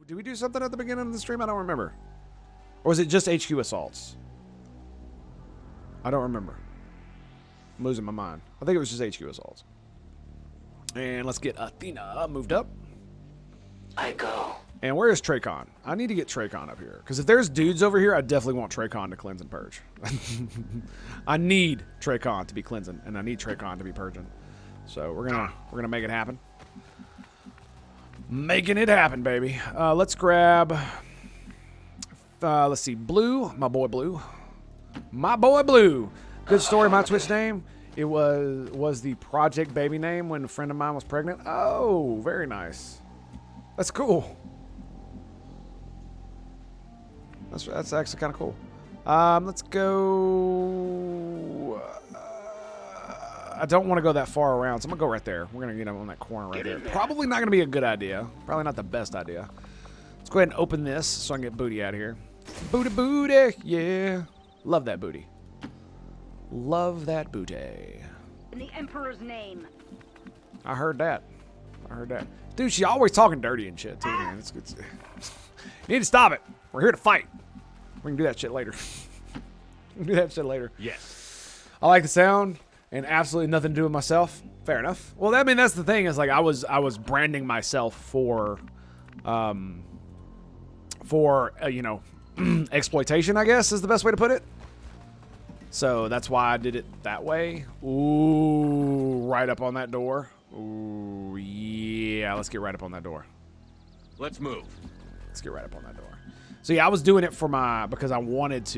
Did we do something at the beginning of the stream? I don't remember. Or was it just HQ assaults? I don't remember. I'm losing my mind. I think it was just HQ assaults. And let's get Athena moved up. I go. And where is Traycon? I need to get Traycon up here. Because if there's dudes over here, I definitely want Traycon to cleanse and purge. I need Traycon to be cleansing, and I need Traycon to be purging. So we're gonna make it happen. Making it happen, baby. Let's grab. Let's see, Blue, my boy Blue. My boy Blue. Good story. My Twitch name. It was the Project Baby name when a friend of mine was pregnant. Oh, very nice. That's cool. That's actually kind of cool. Let's go. I don't want to go that far around, so I'm gonna go right there. We're gonna get him on that corner right there. Probably not gonna be a good idea. Probably not the best idea. Let's go ahead and open this so I can get booty out of here. Booty, booty, yeah. Love that booty. Love that booty. In the Emperor's name. I heard that. I heard that. Dude, she's always talking dirty and shit, too, man. It's you need to stop it. We're here to fight. We can do that shit later. We can do that shit later. Yes. I like the sound and absolutely nothing to do with myself. Fair enough. Well, I mean, that's the thing is, like, I was branding myself for you know, exploitation, I guess, is the best way to put it. So that's why I did it that way. Ooh, right up on that door. Ooh, yeah. Let's get right up on that door. Let's move. Let's get right up on that door. So yeah, I was doing it for because I wanted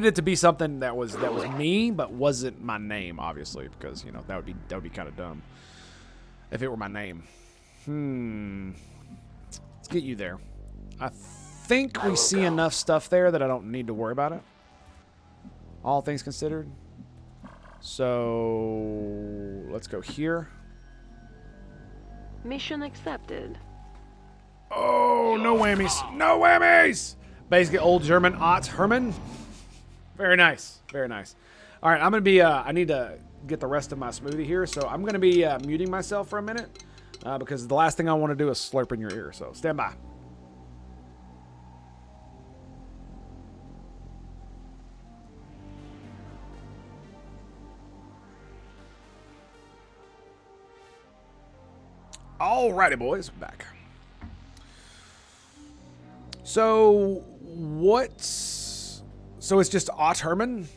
it to be something that was me, but wasn't my name, obviously, because you know that would be kind of dumb if it were my name. Let's get you there. I think we see enough stuff there that I don't need to worry about it. All things considered. So let's go here. Mission accepted. Oh, no whammies. No whammies! Basically, old German Ott Herman. Very nice. Very nice. All right, I'm going to be, I need to get the rest of my smoothie here, so I'm going to be muting myself for a minute because the last thing I want to do is slurp in your ear, so stand by. Alrighty, boys, back. So so it's just Ott Herman?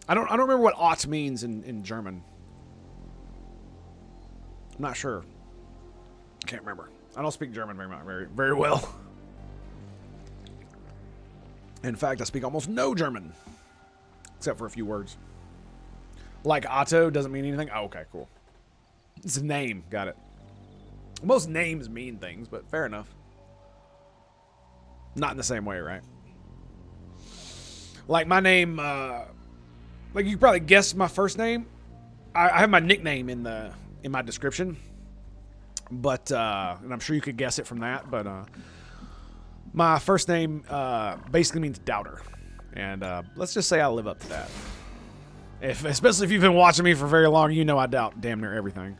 I don't remember what Ott means in German. I'm not sure. Can't remember. I don't speak German very well. In fact, I speak almost no German. Except for a few words. Like Otto doesn't mean anything. Oh, okay, cool. It's a name. Got it. Most names mean things, but fair enough. Not in the same way, right? Like my name, like you probably guessed my first name. I have my nickname in my description, but and I'm sure you could guess it from that. But my first name basically means doubter, and let's just say I live up to that. Especially if you've been watching me for very long, you know I doubt damn near everything.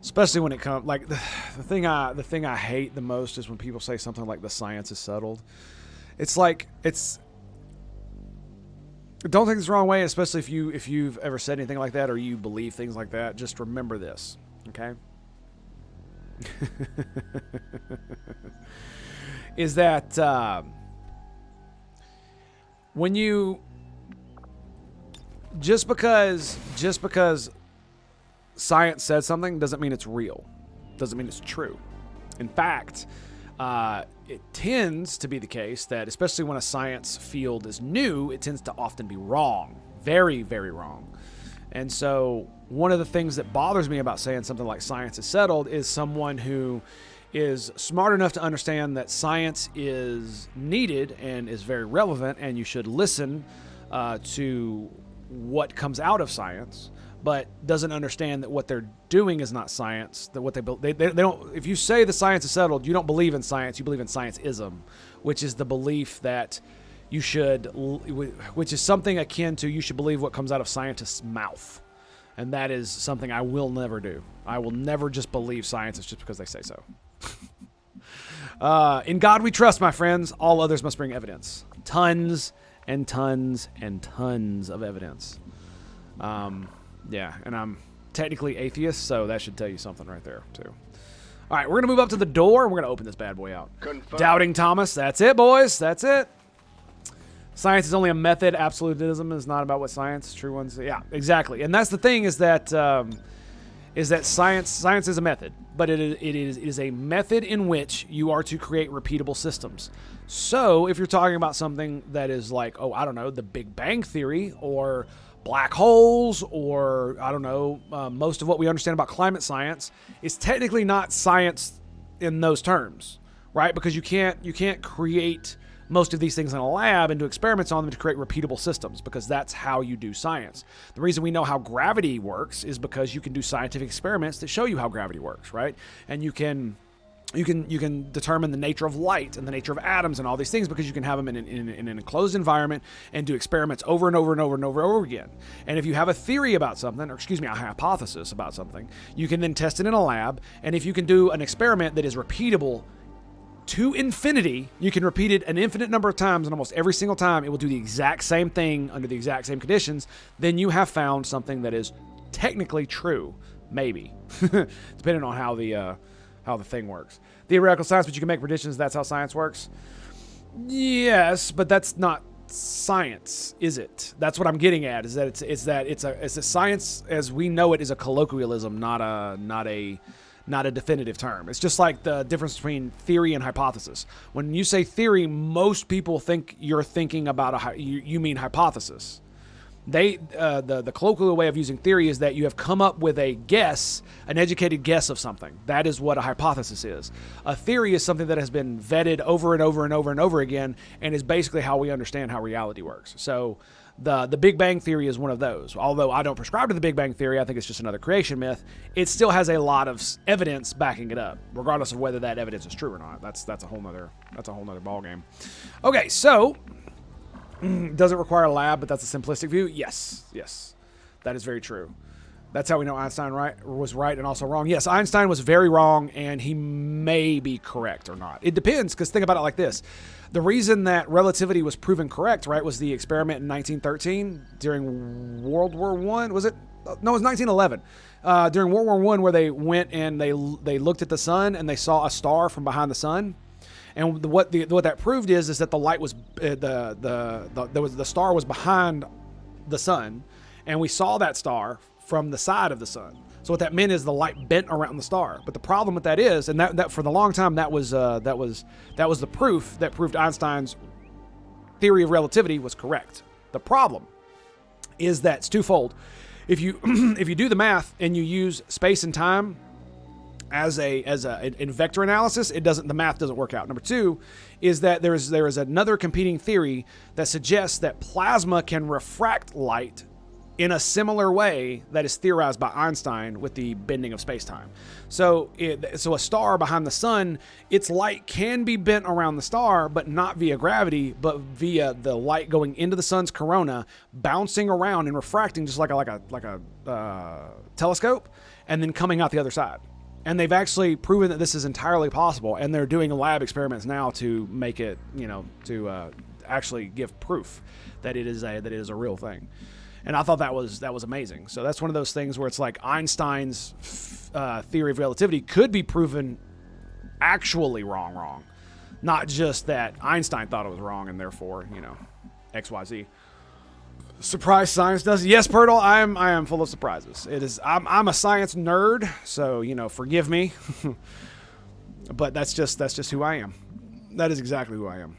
Especially when it comes, like, the thing I hate the most is when people say something like the science is settled. It's like, don't take this the wrong way, especially if you've ever said anything like that or you believe things like that. Just remember this, okay? Is that when you just because science said something doesn't mean it's real. Doesn't mean it's true. In fact, it tends to be the case that, especially when a science field is new, it tends to often be wrong. Very, very wrong. And so one of the things that bothers me about saying something like science is settled is someone who is smart enough to understand that science is needed and is very relevant, and you should listen to what comes out of science, but doesn't understand that what they're doing is not science. That what they don't. If you say the science is settled, you don't believe in science. You believe in scienceism, which is the belief that you should, which is something akin to you should believe what comes out of scientists' mouth, and that is something I will never do. I will never just believe science is just because they say so. In God we trust, my friends. All others must bring evidence. Tons and tons and tons of evidence. Yeah, and I'm technically atheist, so that should tell you something right there, too. All right, we're going to move up to the door, and we're going to open this bad boy out. Confirm. Doubting Thomas. That's it, boys. That's it. Science is only a method. Absolutism is not about what science. True ones. Yeah, exactly. And that's the thing is that science is a method, but it is a method in which you are to create repeatable systems. So if you're talking about something that is like, oh, I don't know, the Big Bang Theory or black holes or, I don't know, most of what we understand about climate science is technically not science in those terms, right? Because you can't create most of these things in a lab and do experiments on them to create repeatable systems, because that's how you do science. The reason we know how gravity works is because you can do scientific experiments that show you how gravity works, right? And you can determine the nature of light and the nature of atoms and all these things because you can have them in an enclosed environment and do experiments over and over and over and over again. And if you have a theory about something, or excuse me, a hypothesis about something, you can then test it in a lab. And if you can do an experiment that is repeatable to infinity, you can repeat it an infinite number of times, and almost every single time it will do the exact same thing under the exact same conditions, then you have found something that is technically true. Maybe. Depending on how the thing works. Theoretical science, but you can make predictions. That's how science works. Yes, but that's not science, is it? That's what I'm getting at. Is that it's a science as we know it is a colloquialism, not a definitive term. It's just like the difference between theory and hypothesis. When you say theory, most people think you're thinking about you mean hypothesis. The colloquial way of using theory is that you have come up with a guess, an educated guess of something. That is what a hypothesis is. A theory is something that has been vetted over and over and over and over again, and is basically how we understand how reality works. So the Big Bang Theory is one of those. Although I don't prescribe to the Big Bang Theory, I think it's just another creation myth. It still has a lot of evidence backing it up, regardless of whether that evidence is true or not. That's a whole nother ballgame. Okay, so does it require a lab, but that's a simplistic view? Yes. That is very true. That's how we know Einstein was right and also wrong. Yes, Einstein was very wrong, and he may be correct or not. It depends, because think about it like this. The reason that relativity was proven correct, right, was the experiment in 1913 during World War I. Was it? No, it was 1911. During World War I, where they went and they looked at the sun and they saw a star from behind the sun. And what that proved is that the light was the star was behind the sun, and we saw that star from the side of the sun. So what that meant is the light bent around the star. But the problem with that is, and that for the long time that was the proof that proved Einstein's theory of relativity was correct. The problem is that it's twofold. If you do the math and you use space and time as in vector analysis, the math doesn't work out. Number two is that there is another competing theory that suggests that plasma can refract light in a similar way that is theorized by Einstein with the bending of space-time. So a star behind the sun, its light can be bent around the star, but not via gravity, but via the light going into the sun's corona, bouncing around and refracting just like a telescope, and then coming out the other side. And they've actually proven that this is entirely possible, and they're doing lab experiments now to make it, to actually give proof that it is a real thing. And I thought that was amazing. So that's one of those things where it's like Einstein's theory of relativity could be proven actually wrong, not just that Einstein thought it was wrong and therefore XYZ. Surprise science does. Yes, Purtle, I am full of surprises. It is. I'm a science nerd, so forgive me. But that's just who I am. That is exactly who I am,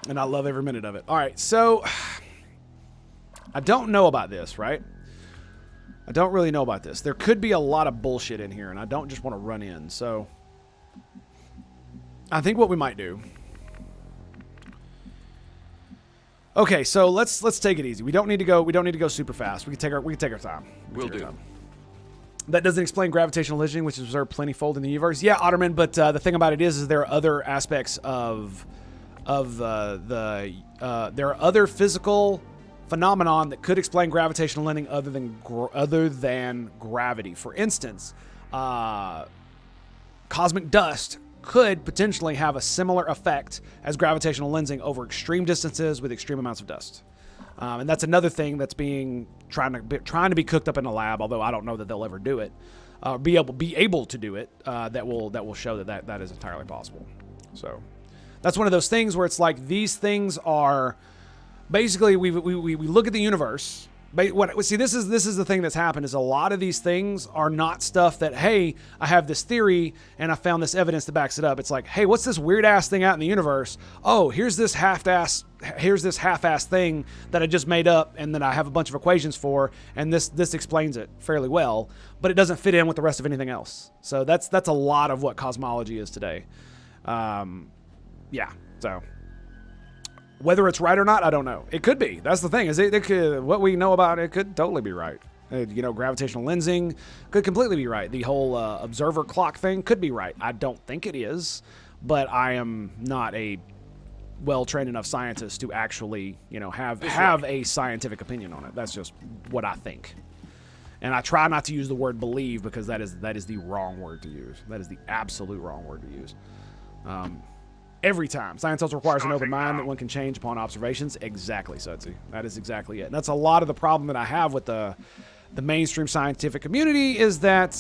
and I love every minute of it. All right, so I don't know about this, right? I don't really know about this. There could be a lot of bullshit in here, and I don't just want to run in. So I think what we might do. Okay, so let's take it easy. We don't need to go super fast. We can take our time. Will do. That doesn't explain gravitational lynching, which is observed plentyfold in the universe. Yeah, Otterman, but the thing about it is there are other aspects of there are other physical phenomenon that could explain gravitational lending other than gravity. For instance, cosmic dust could potentially have a similar effect as gravitational lensing over extreme distances with extreme amounts of dust. And that's another thing that's trying to be cooked up in a lab, although I don't know that they'll ever do it. Be able to do it. That will show that is entirely possible. So that's one of those things where it's like these things are basically we look at the universe. This is the thing that's happened is a lot of these things are not stuff that, hey, I have this theory and I found this evidence that backs it up. It's like, hey, what's this weird ass thing out in the universe? Oh, here's this half-ass thing that I just made up and that I have a bunch of equations for, and this explains it fairly well, but it doesn't fit in with the rest of anything else. So that's a lot of what cosmology is today. So whether it's right or not, I don't know. It could be. That's the thing. Is it could, what we know about it could totally be right. Gravitational lensing could completely be right. The whole observer clock thing could be right. I don't think it is, but I am not a well-trained enough scientist to actually, have a scientific opinion on it. That's just what I think. And I try not to use the word believe because that is the wrong word to use. That is the absolute wrong word to use. Every time. Science also requires an open mind that one can change upon observations. Exactly, Sudsy. That is exactly it. And that's a lot of the problem that I have with the mainstream scientific community is that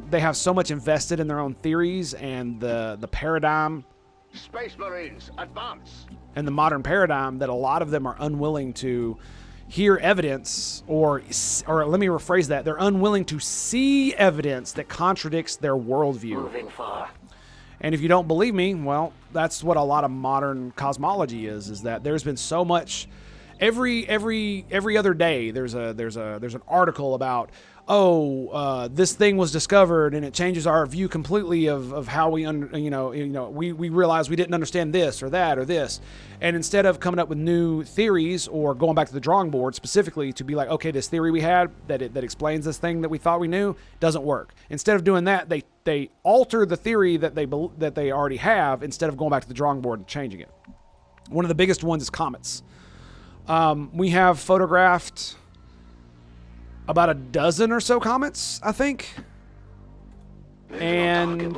they have so much invested in their own theories and the paradigm. Space Marines, advance! And the modern paradigm that a lot of them are unwilling to hear evidence or let me rephrase that. They're unwilling to see evidence that contradicts their worldview. Moving far. And if you don't believe me, well, that's what a lot of modern cosmology is that there's been so much. Every other day, there's an article about, this thing was discovered and it changes our view completely of how we we realize we didn't understand this or that or this, and instead of coming up with new theories or going back to the drawing board specifically to be like, okay, this theory we had that explains this thing that we thought we knew doesn't work. Instead of doing that, they alter the theory that they already have instead of going back to the drawing board and changing it. One of the biggest ones is comets. We have photographed about a dozen or so comets, I think. And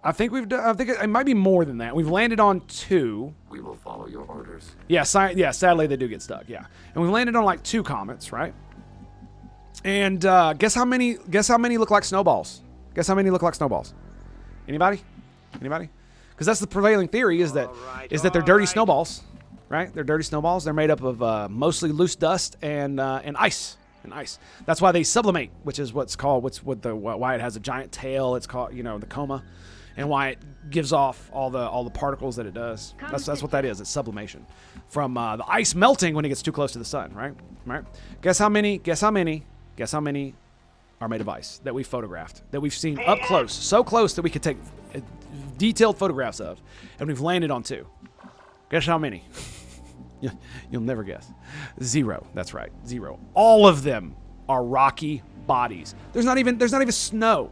I think it might be more than that. We've landed on 2. We will follow your orders. Yeah, sadly they do get stuck, yeah. And we've landed on like 2 comets, right? And guess how many look like snowballs? Guess how many look like snowballs? Anybody? Because that's the prevailing theory is that they're dirty snowballs. Right? They're dirty snowballs. They're made up of mostly loose dust and ice. That's why they sublimate, which is why it has a giant tail. It's called, the coma, and why it gives off all the particles that it does. That's what that is. It's sublimation from the ice melting when it gets too close to the sun. Right? Guess how many are made of ice that we photographed, that we've seen up close, so close that we could take detailed photographs of, and we've landed on 2. Guess how many? You'll never guess. 0. That's right. 0. All of them are rocky bodies. There's not even snow.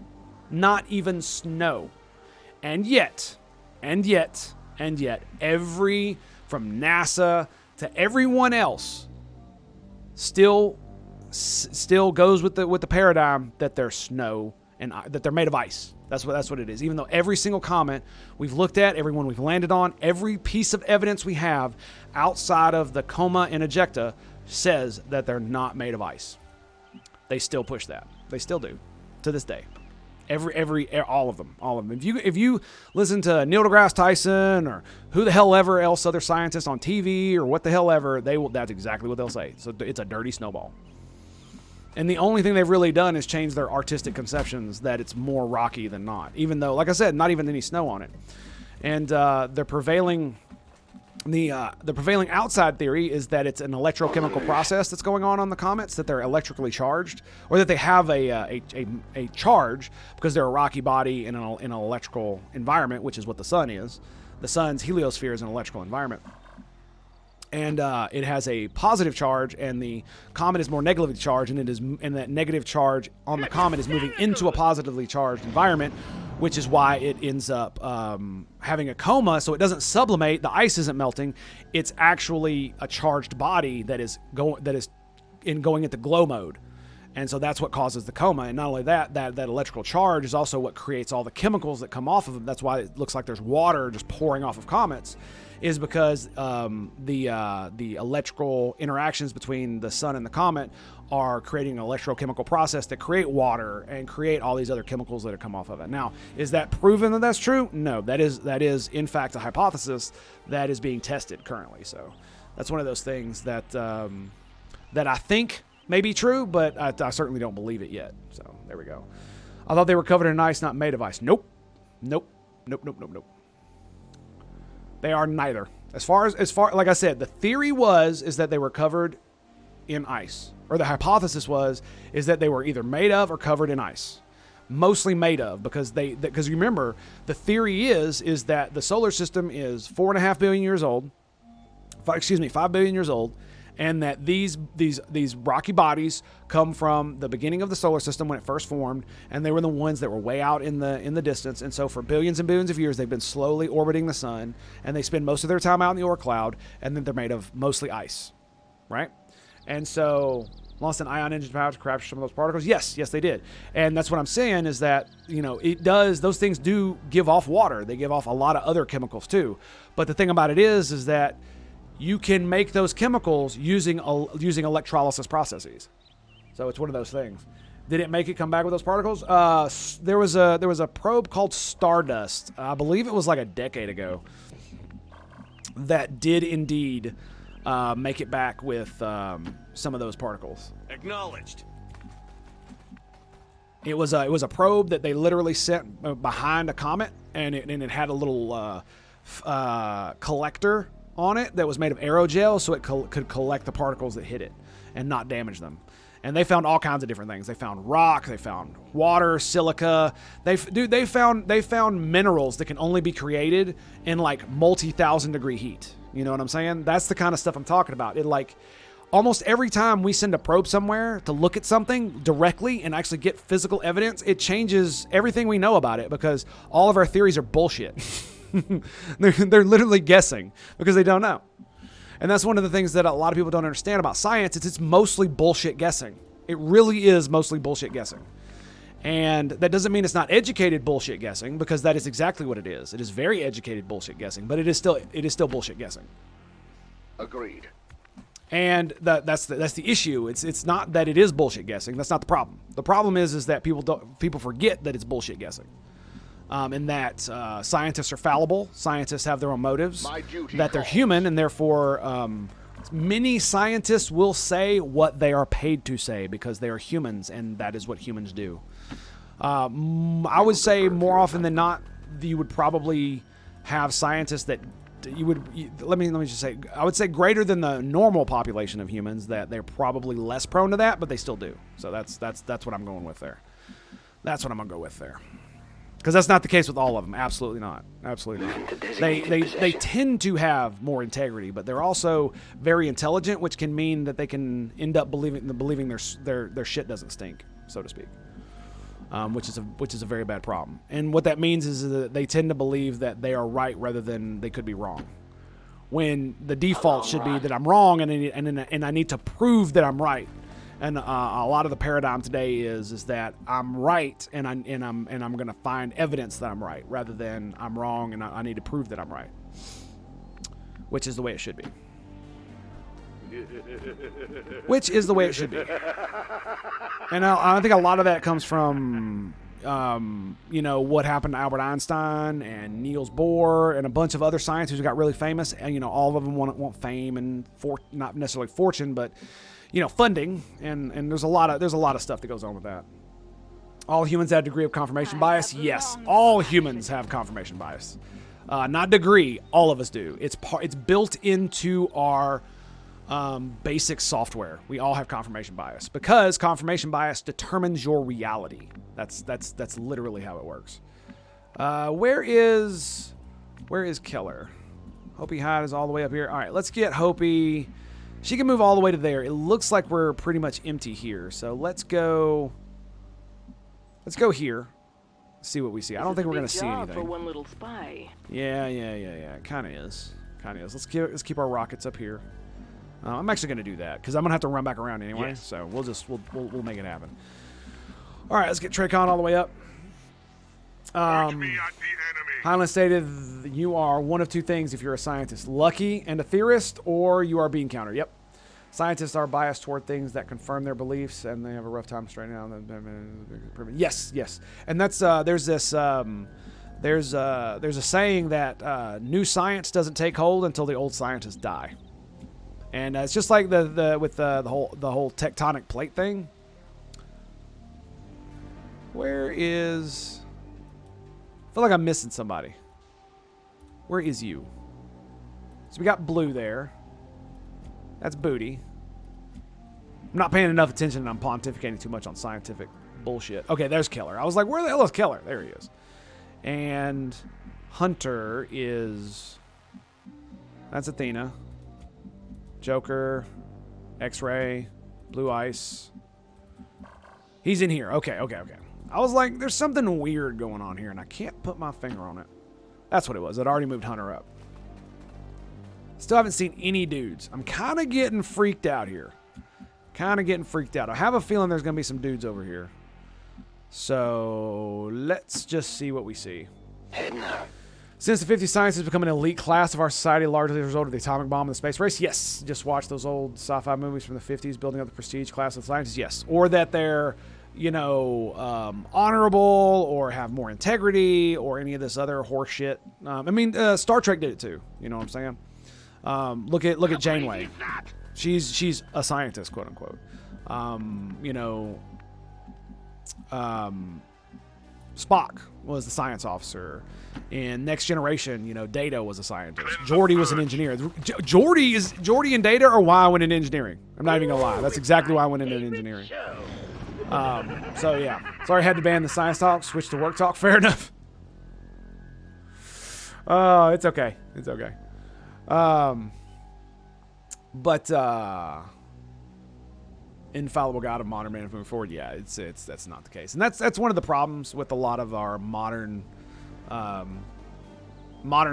Not even snow. And yet, every from NASA to everyone else still goes with the paradigm that there's snow and that they're made of ice. That's what it is. Even though every single comment we've looked at, everyone we've landed on, every piece of evidence we have outside of the coma and ejecta says that they're not made of ice. They still push that. They still do to this day. All of them. If you listen to Neil deGrasse Tyson or who the hell ever else other scientists on TV or what the hell ever, that's exactly what they'll say. So it's a dirty snowball. And the only thing they've really done is change their artistic conceptions that it's more rocky than not. Even though, like I said, not even any snow on it. And the prevailing outside theory is that it's an electrochemical process that's going on the comets, that they're electrically charged, or that they have a charge because they're a rocky body in an electrical environment, which is what the sun is. The sun's heliosphere is an electrical environment. And it has a positive charge, and the comet is more negatively charged, and that negative charge on the comet is moving into a positively charged environment, which is why it ends up having a coma. So it doesn't sublimate, the ice isn't melting. It's actually a charged body that is going into glow mode, And so that's what causes the coma. And not only that, that electrical charge is also what creates all the chemicals that come off of them. That's why it looks like there's water just pouring off of comets, is because the electrical interactions between the sun and the comet are creating an electrochemical process that create water and create all these other chemicals that have come off of it. Now, is that proven that that's true? No, that is in fact a hypothesis that is being tested currently. So that's one of those things that that I think may be true, but I certainly don't believe it yet. So there we go. I thought they were covered in ice, not made of ice. Nope. They are neither. As far like I said, the theory is that they were covered in ice, or the hypothesis is that they were either made of or covered in ice. Mostly made of, because you remember the theory is that the solar system is 4.5 billion years old. 5 billion years old, and that these rocky bodies come from the beginning of the solar system when it first formed, and they were the ones that were way out in the distance. And so for billions and billions of years, they've been slowly orbiting the sun, and they spend most of their time out in the Oort cloud, and then they're made of mostly ice, right? And so lost an ion engine power to capture some of those particles. Yes, they did. And that's what I'm saying, is that, those things do give off water. They give off a lot of other chemicals too. But the thing about it is that you can make those chemicals using electrolysis processes. So it's one of those things. Did it make it come back with those particles? There was a probe called Stardust. I believe it was like a decade ago, that did indeed make it back with some of those particles. Acknowledged. It was a probe that they literally sent behind a comet, and it had a little collector on it that was made of aerogel, so it could collect the particles that hit it and not damage them. And they found all kinds of different things. They found rock, they found water, silica. They found minerals that can only be created in like multi-thousand degree heat. You know what I'm saying? That's the kind of stuff I'm talking about. It like almost every time we send a probe somewhere to look at something directly and actually get physical evidence, it changes everything we know about it, because all of our theories are bullshit. They're literally guessing because they don't know. And that's one of the things that a lot of people don't understand about science. It's mostly bullshit guessing. It really is mostly bullshit guessing. And that doesn't mean it's not educated bullshit guessing, because that is exactly what it is. It is very educated bullshit guessing, but it is still bullshit guessing. Agreed. And that's the issue. It's not that it is bullshit guessing. That's not the problem. The problem is that people forget that it's bullshit guessing. And that scientists are fallible. Scientists have their own motives, that they're human, and therefore many scientists will say what they are paid to say because they are humans, and that is what humans do. I would say more often than not, you would probably have scientists that let me just say, I would say greater than the normal population of humans, that they're probably less prone to that, but they still do. So that's what I'm going with there. That's what I'm gonna go with there. Because that's not the case with all of them. Absolutely not. Absolutely not. They tend to have more integrity, but they're also very intelligent, which can mean that they can end up believing their shit doesn't stink, so to speak. Which is a very bad problem. And what that means is that they tend to believe that they are right rather than they could be wrong. When the default should be that I'm wrong, and I need to prove that I'm right. And a lot of the paradigm today is that I'm right, and I'm going to find evidence that I'm right, rather than I'm wrong and I need to prove that I'm right, which is the way it should be. Which is the way it should be. And I think a lot of that comes from, what happened to Albert Einstein and Niels Bohr and a bunch of other scientists who got really famous, and all of them want fame and not necessarily fortune, but funding, and there's a lot of stuff that goes on with that. All humans have a degree of confirmation bias. Yes, all humans have confirmation bias. Not degree, all of us do. It's built into our basic software. We all have confirmation bias, because confirmation bias determines your reality. That's literally how it works. Where is Keller? Hopi Hyde is all the way up here. All right, let's get Hopi. She can move all the way to there. It looks like we're pretty much empty here. So let's go here. See what we see. I don't think we're going to see anything. For one little spy. Yeah. It kind of is. Let's keep our rockets up here. I'm actually going to do that because I'm going to have to run back around anyway. Yes. So we'll make it happen. All right, let's get Traycon all the way up. Highland stated you are one of two things if you're a scientist: lucky and a theorist, or you are bean counter. Yep. Scientists are biased toward things that confirm their beliefs, and they have a rough time straightening out. Yes, yes, and that's there's this there's a saying that new science doesn't take hold until the old scientists die, and it's just like the whole tectonic plate thing. Where is? I feel like I'm missing somebody. Where is you? So we got Blue there. That's Booty. I'm not paying enough attention and I'm pontificating too much on scientific bullshit. Okay, there's Keller. I was like, where the hell is Keller? There he is. And Hunter is... That's Athena. Joker. X-Ray. Blue Ice. He's in here. Okay. I was like, there's something weird going on here and I can't put my finger on it. That's what it was. I'd already moved Hunter up. Still haven't seen any dudes. I'm kind of getting freaked out here. I have a feeling there's going to be some dudes over here. So let's just see what we see. Since the 50s, science has become an elite class of our society, largely as a result of the atomic bomb and the space race. Yes. Just watch those old sci-fi movies from the 50s, building up the prestige class of scientists. Yes. Or that they're, honorable or have more integrity or any of this other horse shit. Star Trek did it too. You know what I'm saying? Look at Janeway. She's a scientist, quote unquote. Spock was the science officer. In Next Generation, Data was a scientist. Geordi was an engineer. Geordi and Data are why I went into engineering. I'm not even gonna lie. That's exactly why I went into engineering. So yeah. Sorry I had to ban the science talk, switch to work talk. Fair enough. It's okay. Infallible God of modern man moving forward. Yeah, that's not the case, and that's one of the problems with a lot of our modern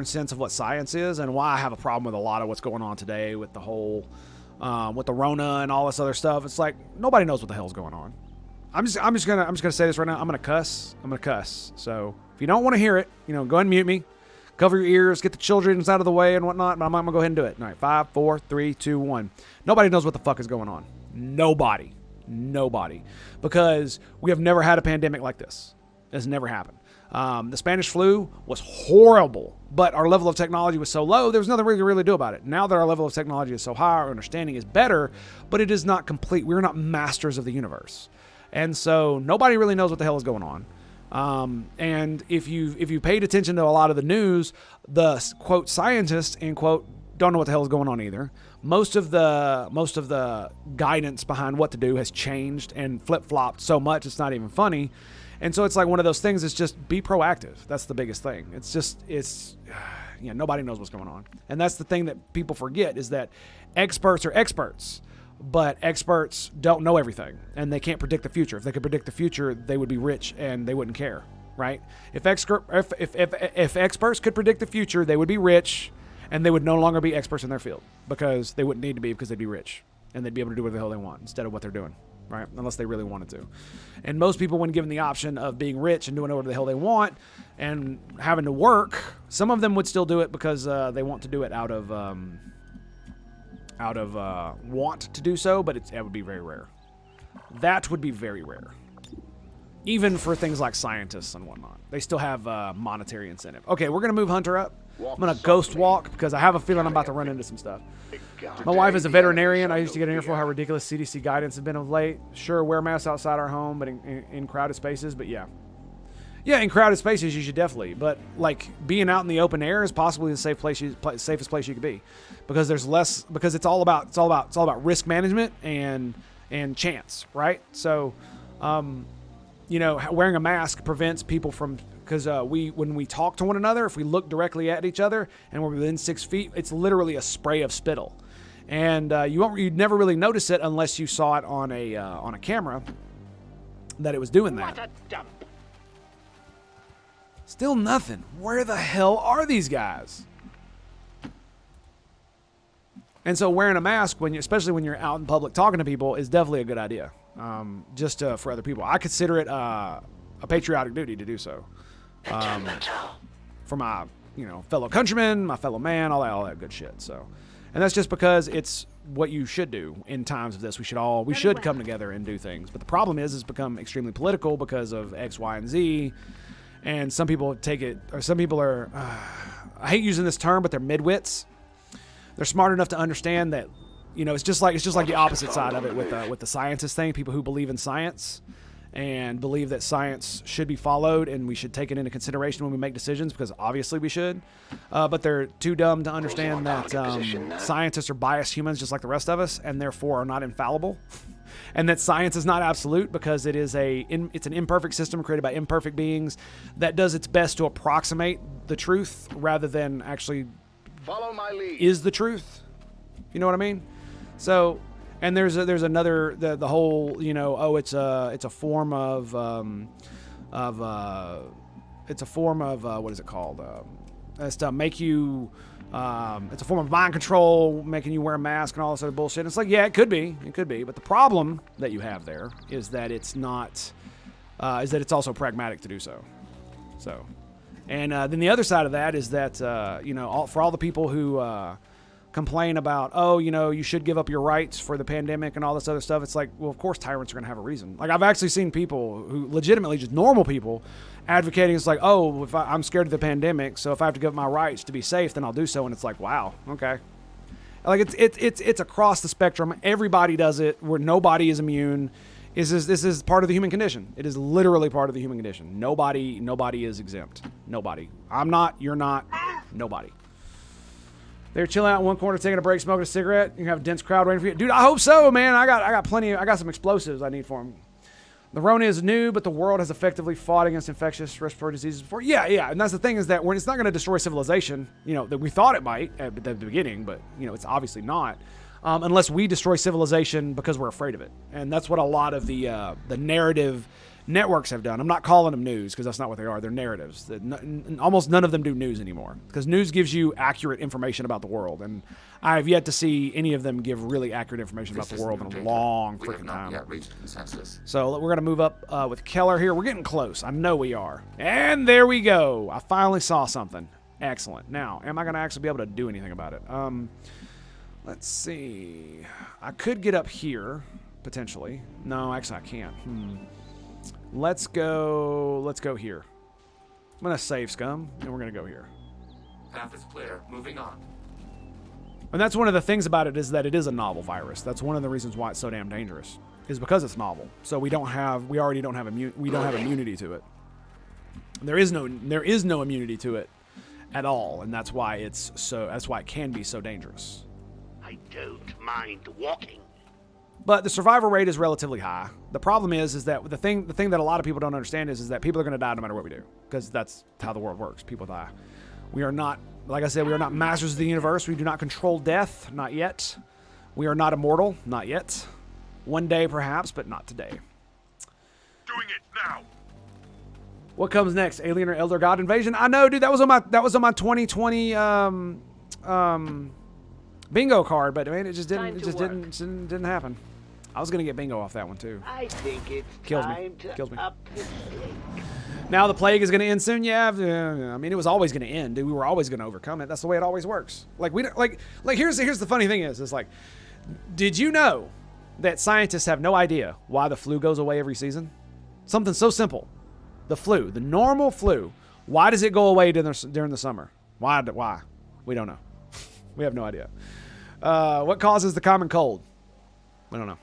sense of what science is, and why I have a problem with a lot of what's going on today with the whole with the Rona and all this other stuff. It's like nobody knows what the hell's going on. I'm just gonna say this right now. I'm gonna cuss. So if you don't want to hear it, go ahead and mute me. Cover your ears, get the children out of the way and whatnot, but I'm going to go ahead and do it. All right, 5, 4, 3, 2, 1. Nobody knows what the fuck is going on. Nobody. Because we have never had a pandemic like this. It's never happened. The Spanish flu was horrible, but our level of technology was so low, there was nothing we could really do about it. Now that our level of technology is so high, our understanding is better, but it is not complete. We're not masters of the universe. And so nobody really knows what the hell is going on. And if you paid attention to a lot of the news, the quote scientists end quote don't know what the hell is going on either. Most of the guidance behind what to do has changed and flip-flopped so much it's not even funny. And so it's like one of those things. It's just be proactive. That's the biggest thing. Nobody knows what's going on. And that's the thing that people forget is that experts are experts. But experts don't know everything, and they can't predict the future. If they could predict the future, they would be rich, and they wouldn't care, right? If experts could predict the future, they would be rich, and they would no longer be experts in their field because they wouldn't need to be because they'd be rich, and they'd be able to do whatever the hell they want instead of what they're doing, right? Unless they really wanted to. And most people, when given the option of being rich and doing whatever the hell they want and having to work, some of them would still do it because they want to do it out of want to do so, but that would be very rare. That would be very rare. Even for things like scientists and whatnot. They still have monetary incentive. Okay, we're going to move Hunter up. I'm going to ghost walk because I have a feeling I'm about to run into some stuff. My wife is a veterinarian. I used to get an earful how ridiculous CDC guidance has been of late. Sure, wear masks outside our home, but in crowded spaces, but yeah. Yeah, in crowded spaces you should definitely, but like being out in the open air is possibly the safest place you could be, because there's less, because it's all about risk management and chance, right? So, wearing a mask prevents people from, because when we talk to one another, if we look directly at each other and we're within 6 feet, it's literally a spray of spittle, and you'd never really notice it unless you saw it on a camera that it was doing that. What a dump. Still nothing. Where the hell are these guys? And so wearing a mask, especially when you're out in public talking to people, is definitely a good idea. Just for other people, I consider it a patriotic duty to do so. For my fellow countrymen, my fellow man, all that good shit. So, and that's just because it's what you should do in times of this. We should come together and do things. But the problem is, it's become extremely political because of X, Y, and Z. And some people take it, or some people are, I hate using this term, but they're midwits. They're smart enough to understand that, it's just like the opposite side of it with the scientist thing. People who believe in science and believe that science should be followed and we should take it into consideration when we make decisions, because obviously we should. But they're too dumb to understand that scientists are biased humans just like the rest of us, and therefore are not infallible. And that science is not absolute, because it's an imperfect system created by imperfect beings that does its best to approximate the truth rather than actually Follow my lead. is the truth. You know what I mean? So, and there's another the whole it's a form of what is it called? It's to make you. It's a form of mind control, making you wear a mask and all this other bullshit. And it's like, yeah, it could be, but the problem that you have there is that it's not, is that it's also pragmatic to do so. So, and then the other side of that is that for all the people who complain about, you should give up your rights for the pandemic and all this other stuff. It's like, well, of course tyrants are going to have a reason. Like, I've actually seen people who legitimately, just normal people, advocating. It's like, oh, if I'm scared of the pandemic, so if I have to give up my rights to be safe, then I'll do so. And it's like, wow, okay. Like, it's across the spectrum. Everybody does it. Where nobody is immune. This is part of the human condition. It is literally part of the human condition. Nobody is exempt. Nobody. I'm not. You're not. Nobody. They're chilling out in one corner, taking a break, smoking a cigarette. You have a dense crowd waiting for you, dude. I hope so, man. I got plenty. I got some explosives I need for them. The Rona is new, but the world has effectively fought against infectious respiratory diseases before. Yeah. And that's the thing, is that it's not going to destroy civilization, that we thought it might at the beginning, but, it's obviously not, unless we destroy civilization because we're afraid of it. And that's what a lot of the narrative networks have done. I'm not calling them news, because that's not what they are. They're narratives. Almost none of them do news anymore, because news gives you accurate information about the world, and I have yet to see any of them give really accurate information about the world in a long freaking time. Yet reached consensus. So we're going to move up with Keller here. We're getting close. I know we are. And there we go. I finally saw something. Excellent. Now, am I going to actually be able to do anything about it? Let's see. I could get up here, potentially. No, actually I can't. Let's go here. I'm going to save Scum, and we're going to go here. Path is clear. Moving on. And that's one of the things about it, is that it is a novel virus. That's one of the reasons why it's so damn dangerous, is because it's novel. So we already don't have immunity to it. There is no immunity to it at all, and that's why it can be so dangerous. I don't mind walking. But the survival rate is relatively high. The problem is that the thing that a lot of people don't understand is that people are going to die no matter what we do, because that's how the world works. People die. We are not, like I said, we are not masters of the universe. We do not control death, not yet. We are not immortal, not yet. One day, perhaps, but not today. Doing it now. What comes next? Alien or Elder God invasion? I know, dude. That was on my 2020 bingo card, but man, it just didn't happen. I was gonna get bingo off that one too. I think it's Kills me. time to Kills me. up the stakes. Now the plague is gonna end soon. Yeah, I mean, it was always gonna end, dude. We were always gonna overcome it. That's the way it always works. Like we don't, like here's the funny thing is like, did you know that scientists have no idea why the flu goes away every season? Something so simple. The flu, the normal flu. Why does it go away during the summer? Why? We don't know. We have no idea. What causes the common cold? We don't know.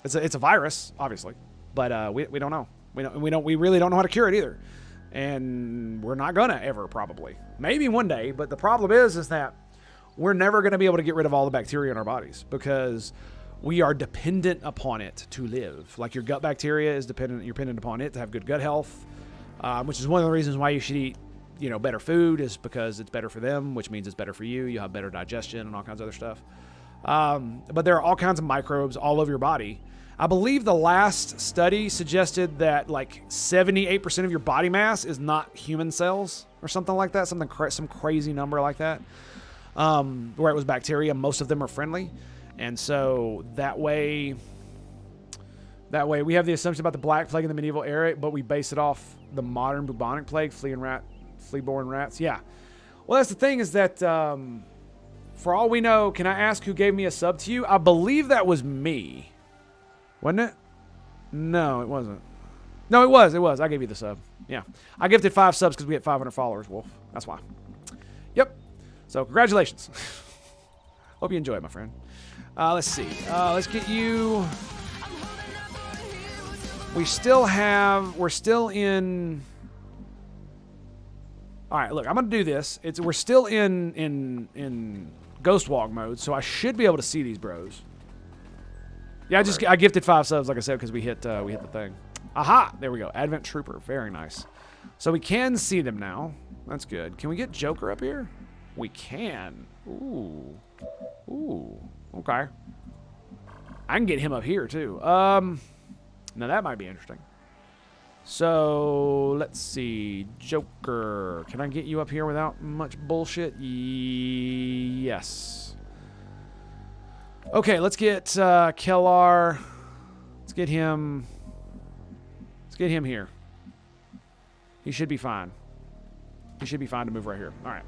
It's a virus, obviously, but we don't know. We really don't know how to cure it either, and we're not gonna ever, probably. Maybe one day, but the problem is that we're never gonna be able to get rid of all the bacteria in our bodies, because we are dependent upon it to live. Like your gut bacteria is dependent. You're dependent upon it to have good gut health, which is one of the reasons why you should eat better food, is because it's better for them, which means it's better for you. You have better digestion and all kinds of other stuff. But there are all kinds of microbes all over your body. I believe the last study suggested that like 78% of your body mass is not human cells or something like that, some crazy number like that. where it was bacteria. Most of them are friendly. And so that way we have the assumption about the Black Plague in the medieval era, but we base it off the modern bubonic plague, flea-borne rats. Yeah. Well, that's the thing is that, for all we know, can I ask who gave me a sub to you? I believe that was me. Wasn't it? No, it wasn't. No, it was. It was. I gave you the sub. Yeah. I gifted 5 subs because we had 500 followers, Wolf. That's why. Yep. So, congratulations. Hope you enjoy it, my friend. Let's see. Let's get you... We're still in... All right, look, I'm going to do this. We're still in Ghost Walk mode, so I should be able to see these bros. Yeah, I gifted 5 subs, like I said, because we hit the thing. Aha! There we go. Advent Trooper. Very nice. So we can see them now. That's good. Can we get Joker up here? We can. Ooh. Ooh. Okay. I can get him up here, too. Now, that might be interesting. So, let's see. Joker. Can I get you up here without much bullshit? Yes. Okay, let's get Kellar. Let's get him here. He should be fine. He should be fine to move right here. All right.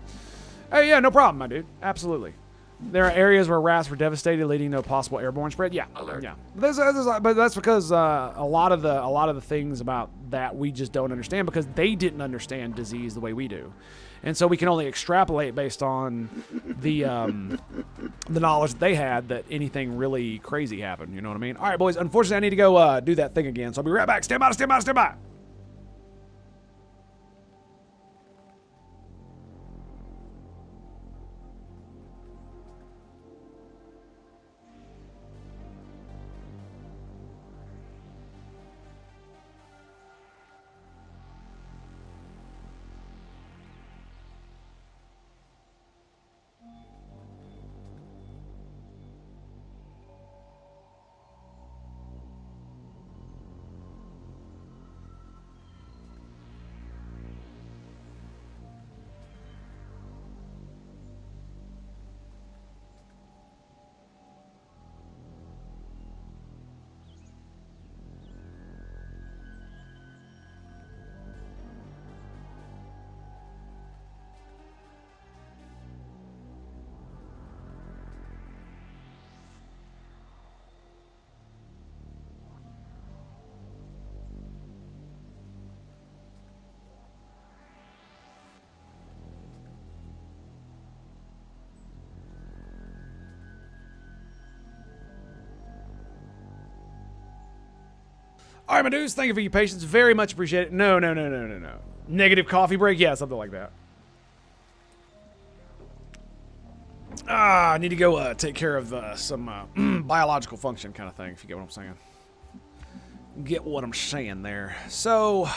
Hey, yeah, no problem, my dude. Absolutely. There are areas where rats were devastated, leading to a possible airborne spread. Yeah, Alert. yeah. But that's because a lot of the things about that we just don't understand because they didn't understand disease the way we do, and so we can only extrapolate based on the knowledge that they had that anything really crazy happened. You know what I mean? All right, boys. Unfortunately, I need to go do that thing again, so I'll be right back. Stand by. Stand by. Stand by. All right, my dudes, thank you for your patience. Very much appreciate it. No. Negative coffee break? Yeah, something like that. I need to go take care of some biological function kind of thing, if you get what I'm saying. Get what I'm saying there. So,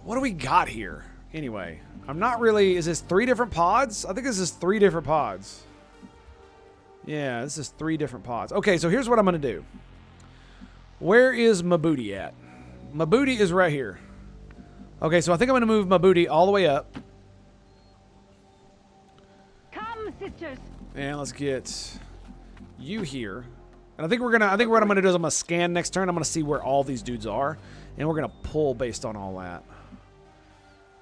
what do we got here? Anyway, I'm not really... Is this 3 different pods? I think this is 3 different pods. Yeah, this is 3 different pods. Okay, so here's what I'm going to do. Where is my booty at? My booty is right here. Okay, so I think I'm going to move my booty all the way up. Come, sisters. And let's get you here. And I think what I'm going to do is I'm going to scan next turn. I'm going to see where all these dudes are. And we're going to pull based on all that.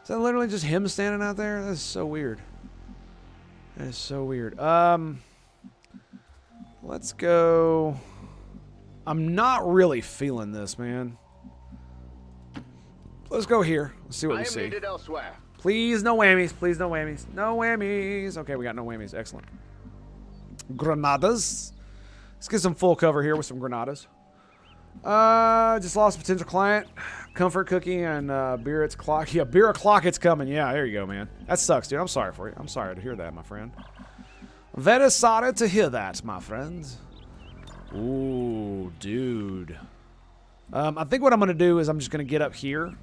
Is that literally just him standing out there? That's so weird. That is so weird. Let's go... I'm not really feeling this, man. Let's go here. Let's see what we see. Needed elsewhere. Please, no whammies. Please, no whammies. No whammies. Okay, we got no whammies. Excellent. Granadas. Let's get some full cover here with some granadas. Just lost a potential client. Comfort cookie and beer. It's clock. Yeah, beer o'clock. It's coming. Yeah, there you go, man. That sucks, dude. I'm sorry for you. I'm sorry to hear that, my friend. Very sorry to hear that, my friends. Ooh, dude. I think what I'm going to do is I'm just going to get up here.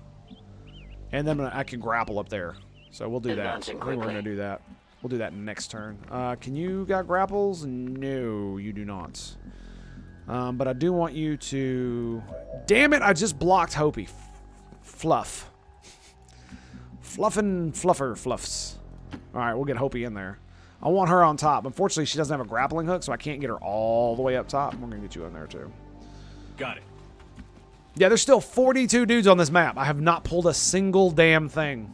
And then I can grapple up there. So we'll do that. I think we're going to do that. We'll do that next turn. Can you got grapples? No, you do not. But I do want you to... Damn it, I just blocked Hopi. Fluff. Fluffin' fluffer fluffs. Alright, we'll get Hopi in there. I want her on top. Unfortunately, she doesn't have a grappling hook, so I can't get her all the way up top. We're going to get you in there, too. Got it. Yeah, there's still 42 dudes on this map. I have not pulled a single damn thing.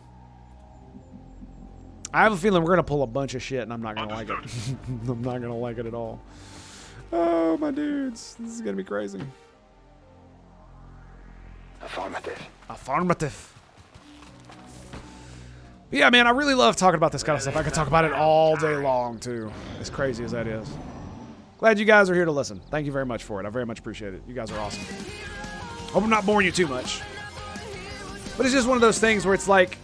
I have a feeling we're going to pull a bunch of shit, and I'm not going to like it. I'm not going to like it at all. Oh, my dudes. This is going to be crazy. Affirmative. Affirmative. Yeah, man, I really love talking about this kind of stuff. I could talk about it all day long, too. As crazy as that is. Glad you guys are here to listen. Thank you very much for it. I very much appreciate it. You guys are awesome. Hope I'm not boring you too much. But it's just one of those things where it's like...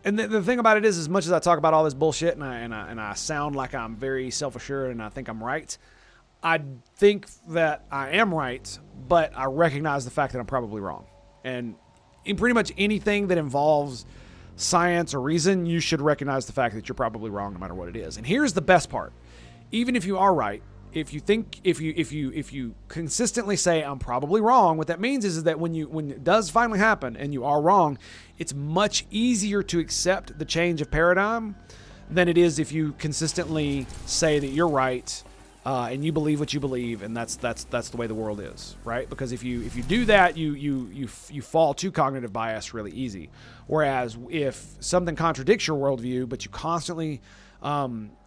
And the thing about it is, as much as I talk about all this bullshit and I sound like I'm very self-assured and I think I'm right, I think that I am right, but I recognize the fact that I'm probably wrong. And in pretty much anything that involves science or reason, you should recognize the fact that you're probably wrong no matter what it is. And here's the best part. Even if you are right, if you consistently say I'm probably wrong, what that means is that when it does finally happen and you are wrong, it's much easier to accept the change of paradigm than it is if you consistently say that you're right and you believe what you believe, and that's the way the world is, right? Because if you do that, you fall to cognitive bias really easy. Whereas if something contradicts your worldview, but you constantly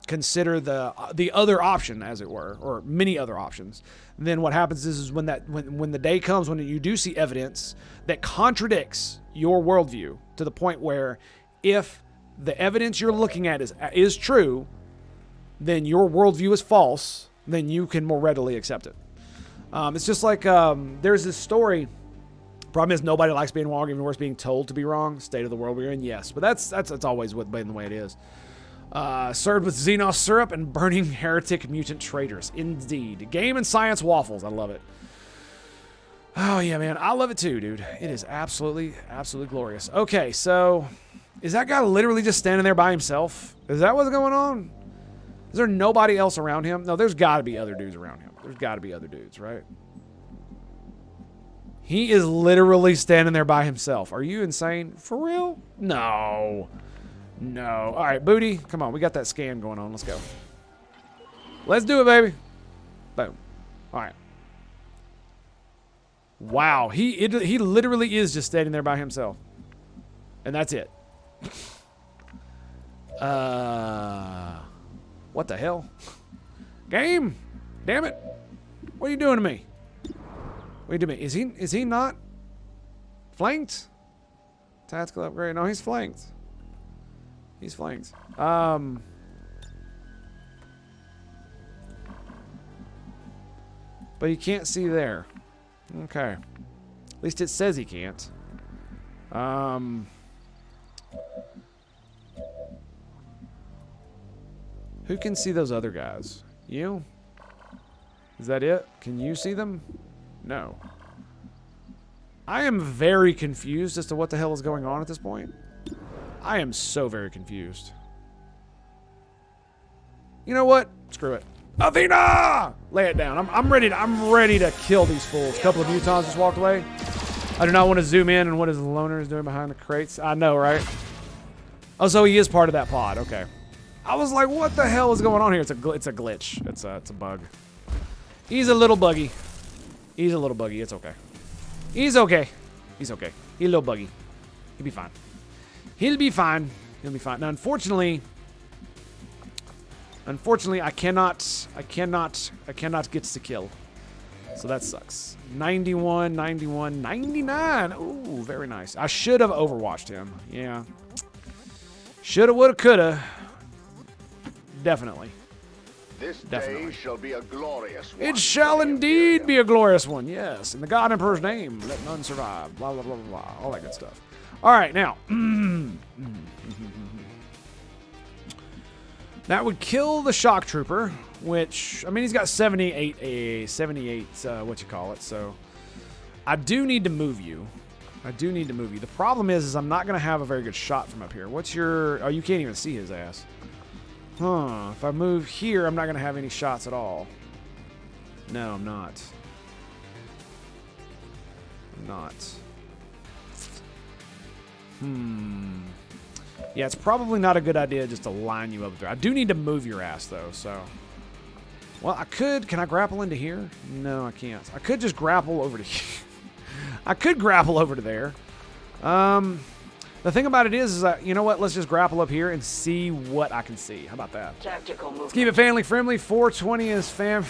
consider the other option, as it were, or many other options, then what happens is when the day comes when you do see evidence that contradicts your worldview to the point where if the evidence you're looking at is true, then your worldview is false, then you can more readily accept it. It's just like there's this story. Problem is nobody likes being wrong, even worse being told to be wrong. State of the world we're in, yes, but that's always been the way it is. Served with Xenos syrup and burning heretic mutant traitors. Indeed. Game and science waffles. I love it. Oh, yeah, man. I love it too, dude. It is absolutely, absolutely glorious. Okay, so is that guy literally just standing there by himself? Is that what's going on? Is there nobody else around him? No, there's got to be other dudes around him. There's got to be other dudes, right? He is literally standing there by himself. Are you insane? For real? No. No. All right, Booty. Come on. We got that scan going on. Let's go. Let's do it, baby. Boom. All right. Wow. He literally is just standing there by himself. And that's it. What the hell? Game? Damn it. What are you doing to me? What are you doing to me? Is he not flanked? Tactical upgrade. No, he's flanked. He's flanked. But he can't see there. Okay. At least it says he can't. Who can see those other guys? You? Is that it? Can you see them? No. I am very confused as to what the hell is going on at this point. I am so very confused. You know what? Screw it. Athena! Lay it down. I'm ready to kill these fools. A couple of mutons just walked away. I do not want to zoom in on what his loner is doing behind the crates. I know, right? Oh, so he is part of that pod. Okay. I was like, what the hell is going on here? It's a glitch. It's a bug. He's a little buggy. He's a little buggy. It's okay. He's okay. He's okay. He's a little buggy. He'll be fine. He'll be fine. He'll be fine. Now, unfortunately, I cannot get to kill. So that sucks. 91, 91, 99. Ooh, very nice. I should have overwatched him. Yeah. Shoulda, woulda, coulda. Definitely. This Definitely. day shall be a glorious one. It shall indeed be a glorious one. Yes. In the God Emperor's name, let none survive. Blah, blah, blah, blah, blah. All that good stuff. All right, now. That would kill the shock trooper, which, I mean, he's got 78, what you call it. So I do need to move you. The problem is I'm not going to have a very good shot from up here. What's your, oh, you can't even see his ass. Huh, if I move here, I'm not going to have any shots at all. No, I'm not. Yeah, it's probably not a good idea just to line you up there. I do need to move your ass, though, so... Well, I could... Can I grapple into here? No, I can't. I could just grapple over to here. I could grapple over to there. The thing about it is that, you know what? Let's just grapple up here and see what I can see. How about that? Tactical movement. Let's keep it family-friendly. 420 is fam...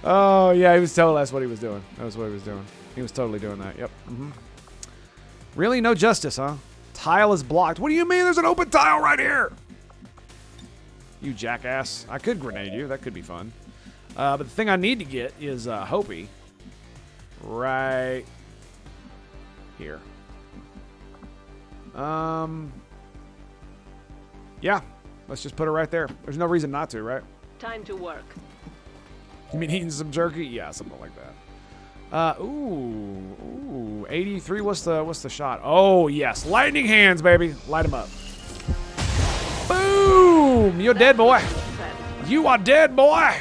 Oh, yeah, he was told that's what he was doing. That was what he was doing. He was totally doing that. Yep. Really? No justice, huh? Tile is blocked. What do you mean there's an open tile right here? You jackass. I could grenade you. That could be fun. But the thing I need to get is Hopi. Right here. Yeah. Let's just put it right there. There's no reason not to, right? Time to work. You mean eating some jerky? Yeah, something like that. Ooh, 83. What's the shot? Oh yes, lightning hands, baby. Light him up. Boom! You're dead, boy. You are dead, boy.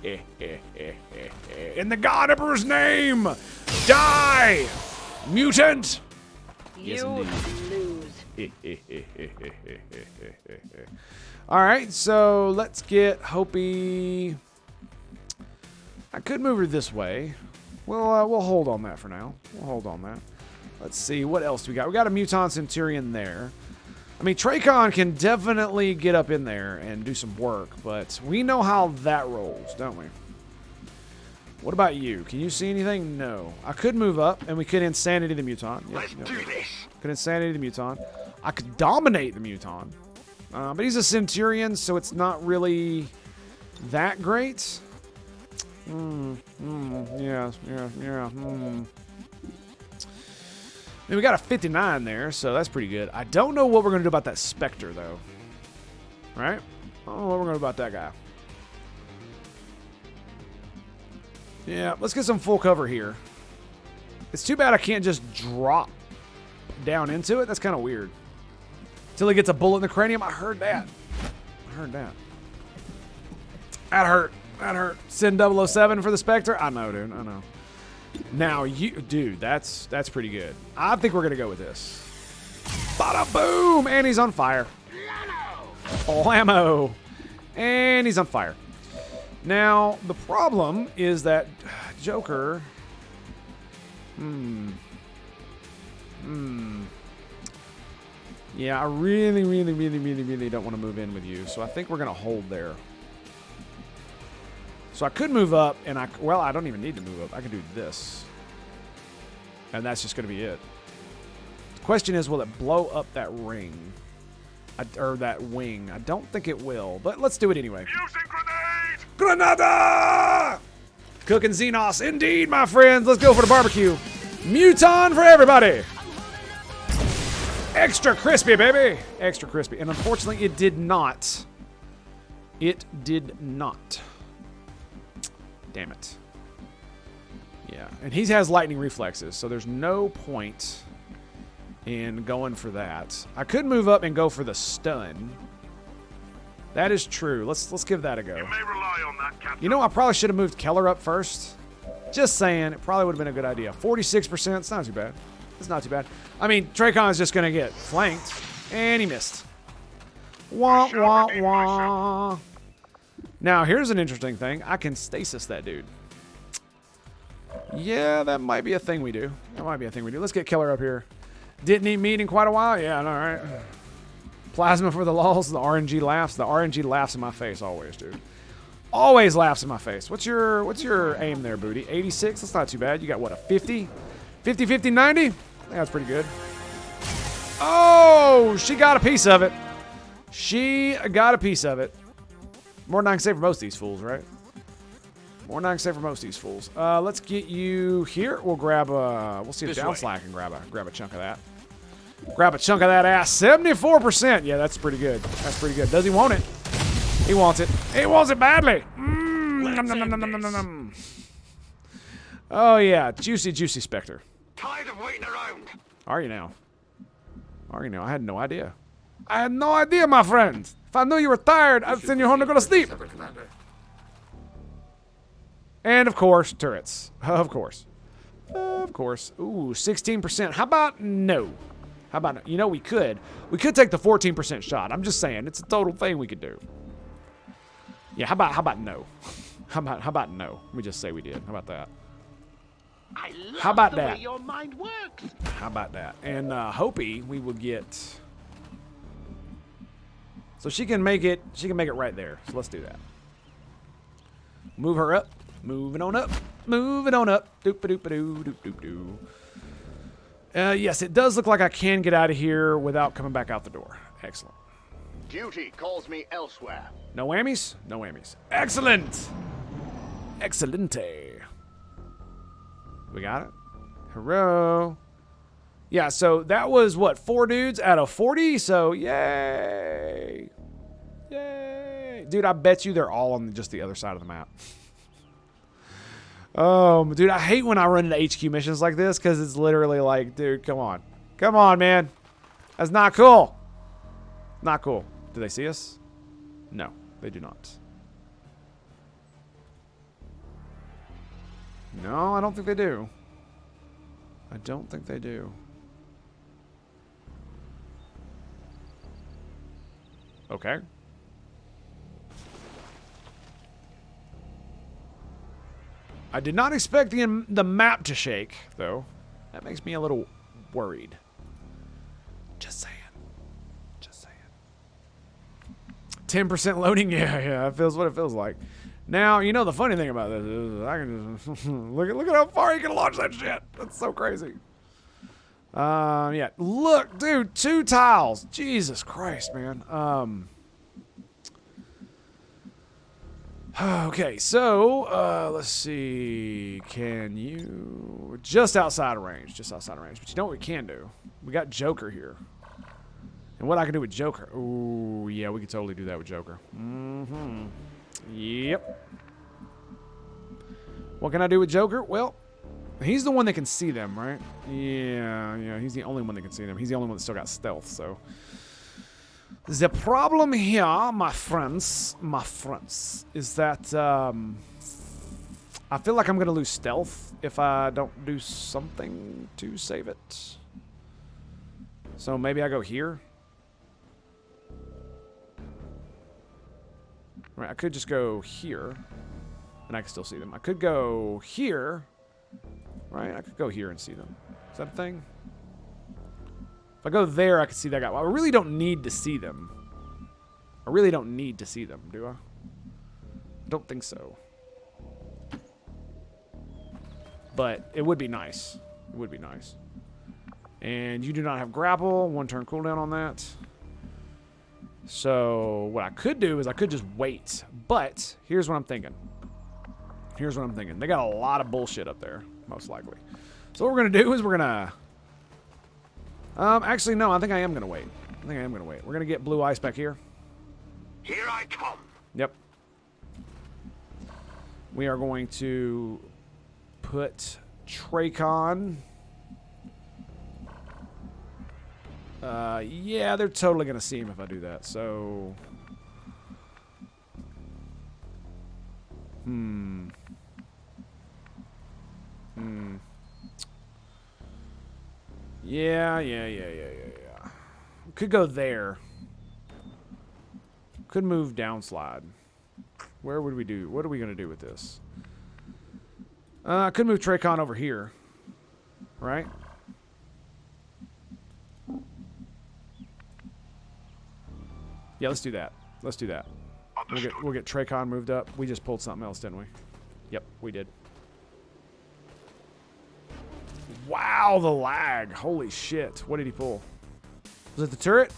In the God Emperor's name, die, mutant. Yes, You indeed. lose. All right, so let's get Hopi. I could move her this way. We'll hold on that for now. We'll hold on that. Let's see, what else do we got? We got a Mutant Centurion there. I mean, Tracon can definitely get up in there and do some work, but we know how that rolls, don't we? What about you? Can you see anything? No. I could move up, and we could Insanity the Mutant. Yep, Let's do this. Could Insanity the Mutant. I could Dominate the Mutant. But he's a Centurion, so it's not really that great. Yeah. I mean, we got a 59 there, so that's pretty good. I don't know what we're going to do about that Spectre, though. Right? I don't know what we're going to do about that guy. Yeah, let's get some full cover here. It's too bad I can't just drop down into it. That's kind of weird. Until he gets a bullet in the cranium. I heard that. That hurt. That hurt. Send 007 for the Spectre. I know, dude. I know. Now, dude, that's pretty good. I think we're going to go with this. Bada boom! And he's on fire. Blammo! And he's on fire. Now, the problem is that Joker... Yeah, I really don't want to move in with you. So I think we're going to hold there. So I could move up, and I don't even need to move up. I can do this. And that's just going to be it. The question is, will it blow up that ring? Or that wing? I don't think it will, but let's do it anyway. Using grenade! Granada! Cooking Xenos. Indeed, my friends. Let's go for the barbecue. Muton for everybody. Extra crispy, baby. Extra crispy. And unfortunately, it did not. It did not. Damn it. Yeah, and he has lightning reflexes, so there's no point in going for that. I could move up and go for the stun. That is true. Let's give that a go. You may rely on that, Captain. You know, I probably should have moved Keller up first. Just saying, it probably would have been a good idea. 46%, it's not too bad. It's not too bad. I mean, Tracon is just going to get flanked, and he missed. Wah, wah, wah. Now, here's an interesting thing. I can stasis that dude. Yeah, that might be a thing we do. Let's get Keller up here. Didn't eat meat in quite a while? Yeah, all right. Plasma for the lulz. The RNG laughs. The RNG laughs in my face always, dude. Always laughs in my face. What's your aim there, Booty? 86? That's not too bad. You got, what, a 50? 50, 50, 90? Yeah, that's pretty good. Oh, she got a piece of it. She got a piece of it. More than I can say for most of these fools, right? More than I can say for most of these fools. Let's get you here. We'll grab a... We'll see if Downslack can grab a chunk of that. Grab a chunk of that ass. 74%. Yeah, that's pretty good. That's pretty good. Does he want it? He wants it. He wants it badly. Nom, nom, nom, nom, nom, nom. Oh, yeah. Juicy, juicy Spectre. Tired of waiting around. Are you now? Are you now? I had no idea. I had no idea, my friend. If I knew you were tired, I'd send you home to go to sleep. Separate commander. And, of course, turrets. Of course. Of course. Ooh, 16%. How about no? How about no? You know, we could take the 14% shot. I'm just saying, it's a total thing we could do. Yeah, how about no? How about no? Let me just say we did. How about that? I love How about the that? way your mind works. How about that? And Hopi, we will get. So she can make it. She can make it right there. So let's do that. Move her up. Moving on up. Moving on up. Doop a doop a doo doop doop doo. Yes, it does look like I can get out of here without coming back out the door. Excellent. Duty calls me elsewhere. No whammies? No whammies. Excellent. Excelente. We got it? Hurrah. Yeah, so that was, what, 4 dudes out of 40? So, yay. Yay. Dude, I bet you they're all on just the other side of the map. Dude, I hate when I run into HQ missions like this because it's literally like, dude, come on. Come on, man. That's not cool. Not cool. Do they see us? No, they do not. No, I don't think they do. I don't think they do. Okay. I did not expect the map to shake, though. That makes me a little worried. Just saying. Just saying. 10% loading? Yeah, that feels what it feels like. Now, you know the funny thing about this is I can just look at how far you can launch that shit. That's so crazy. Yeah. Look, dude, 2 tiles. Jesus Christ, man. Okay, so let's see. Can you just outside of range? Just outside of range. But you know what we can do? We got Joker here. And what I can do with Joker? Ooh, yeah, we could totally do that with Joker. Mm-hmm. Yep. What can I do with Joker? Well, he's the one that can see them, right? Yeah, he's the only one that can see them. He's the only one that still got stealth, so. The problem here, my friends, is that I feel like I'm going to lose stealth if I don't do something to save it. So maybe I go here. Right, I could just go here, and I can still see them. I could go here, right? I could go here and see them. Is that a thing? If I go there, I can see that guy. Well, I really don't need to see them. I really don't need to see them, do I? I don't think so. But it would be nice. It would be nice. And you do not have grapple. 1 turn cooldown on that. So what I could do is I could just wait. But here's what I'm thinking. Here's what I'm thinking. They got a lot of bullshit up there, most likely. So what we're going to do is we're going to... actually, no, I think I am going to wait. I think I am going to wait. We're going to get blue ice back here. Here I come. Yep. We are going to put Tracon. Yeah, they're totally going to see him if I do that. So, Yeah. Could go there. Could move downslide. Where would we do? What are we going to do with this? I could move Tracon over here. Right? Yeah, let's do that. Let's do that. We'll get Tracon moved up. We just pulled something else, didn't we? Yep, we did. Wow, the lag. Holy shit. What did he pull? Was it the turret?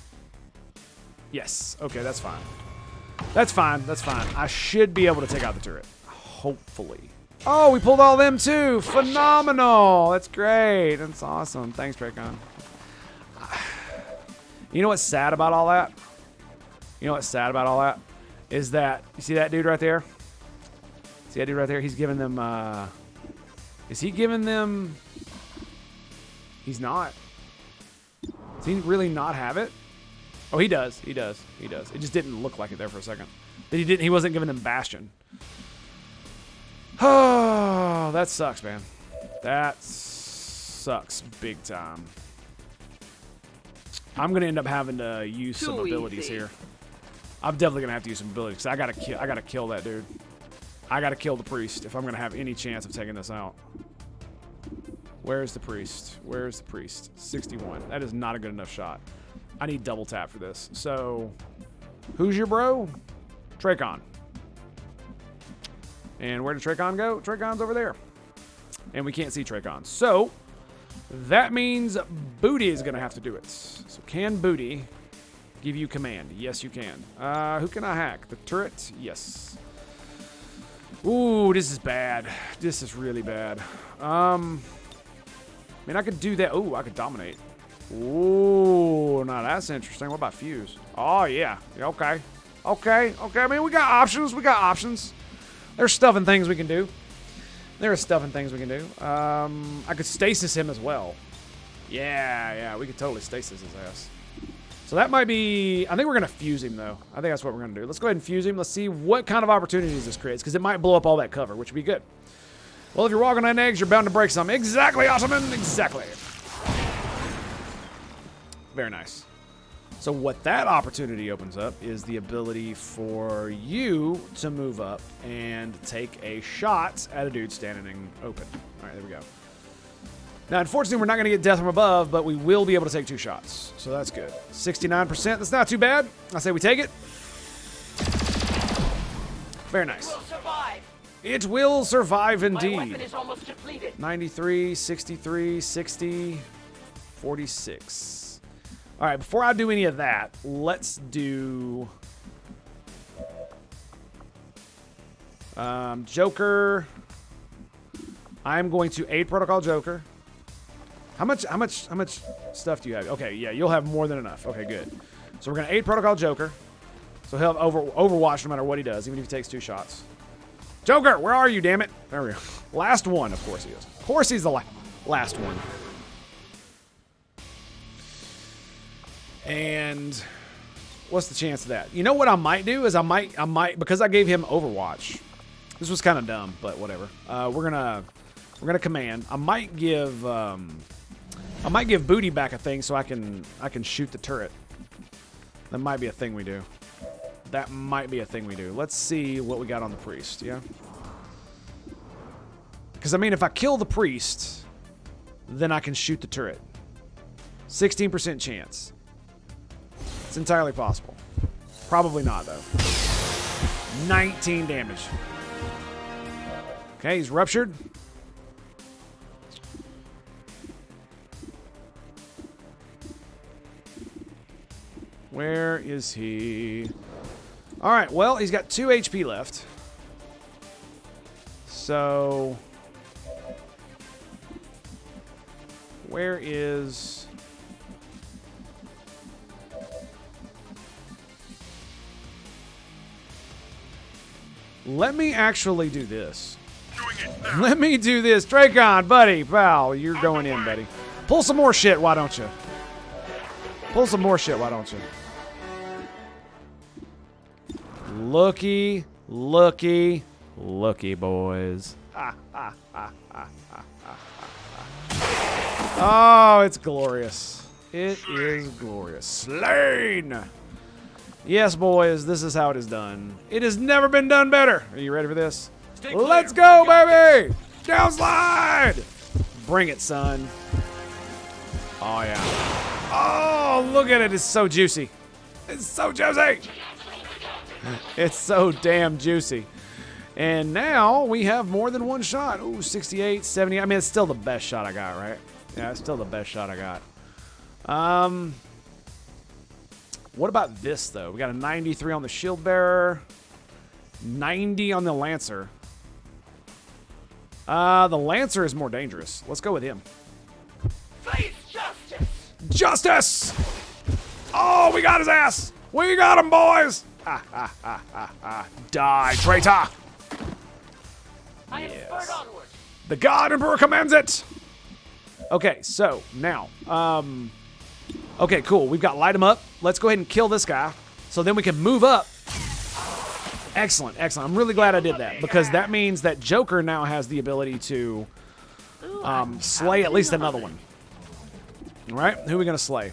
Yes. Okay, that's fine. That's fine. That's fine. I should be able to take out the turret. Hopefully. Oh, we pulled all them too. Phenomenal. That's great. That's awesome. Thanks, Tracon. You know what's sad about all that? You know what's sad about all that? Is that, you see that dude right there? See that dude right there? He's giving them, is he giving them, he's not. Does he really not have it? Oh, he does. He does. He does. It just didn't look like it there for a second. But he wasn't giving them Bastion. Oh, that sucks, man. That sucks big time. I'm going to end up having to use some Too abilities easy. here. I'm definitely going to have to use some abilities because I got to kill that dude. I got to kill the priest if I'm going to have any chance of taking this out. Where's the priest? Where's the priest? 61. That is not a good enough shot. I need double tap for this. So, who's your bro? Trachon. And where did Trachon go? Tracon's over there. And we can't see Trachon. So, that means Booty is going to have to do it. So, can Booty give you command? Yes, you can. Who can I hack? The turret? Yes. Ooh, this is bad. This is really bad. I mean, I could do that. Ooh, I could dominate. Ooh, now that's interesting. What about fuse? Oh, yeah. Okay. Okay. I mean, we got options. There's stuff and things we can do. I could stasis him as well. Yeah, we could totally stasis his ass. So that might be... I think we're going to fuse him, though. I think that's what we're going to do. Let's go ahead and fuse him. Let's see what kind of opportunities this creates, because it might blow up all that cover, which would be good. Well, if you're walking on eggs, you're bound to break something. Exactly, Ottoman. Exactly. Very nice. So what that opportunity opens up is the ability for you to move up and take a shot at a dude standing open. All right, there we go. Now, unfortunately, we're not going to get death from above, but we will be able to take 2 shots. So that's good. 69%. That's not too bad. I say we take it. Very nice. Will survive. It will survive My indeed. weapon is almost depleted. 93, 63, 60, 46. All right, before I do any of that, let's do Joker. I'm going to aid Protocol Joker. How much stuff do you have? Okay, yeah, you'll have more than enough. Okay, good. So we're gonna aid Protocol Joker. So he'll have Overwatch no matter what he does, even if he takes 2 shots. Joker, where are you, damn it? There we go. Last one, of course he is. Of course he's the last one. And what's the chance of that? You know what I might do is I might because I gave him Overwatch. This was kind of dumb, but whatever. We're gonna command. I might give Booty back a thing so I can shoot the turret. That might be a thing we do. Let's see what we got on the priest, yeah? Because, I mean, if I kill the priest, then I can shoot the turret. 16% chance. It's entirely possible. Probably not, though. 19 damage. Okay, he's ruptured. Where is he? All right, well, he's got 2 HP left. So, where is... Let me actually do this. Let me do this. Trachon, buddy, pal, you're going in, buddy. Pull some more shit, why don't you? Looky, boys. Oh, it's glorious. It is glorious. Slain! Yes, boys, this is how it is done. It has never been done better. Are you ready for this? Let's go, baby! Down slide! Bring it, son. Oh, yeah. Oh, look at it. It's so juicy. It's so juicy. It's so damn juicy. And now we have more than 1 shot. Ooh, 68, 70. I mean, it's still the best shot I got, right? Yeah, it's still the best shot I got. What about this, though? We got a 93 on the shield bearer. 90 on the lancer. The lancer is more dangerous. Let's go with him. Face justice. Justice! Oh, we got his ass! We got him, boys! Die, traitor! I am spurred onward. The God Emporer commands it! Okay, so, now, okay, cool. We've got light him up. Let's go ahead and kill this guy, so then we can move up. Excellent, excellent. I'm really glad I did that, because that means that Joker now has the ability to slay at least another one. All right, who are we going to slay?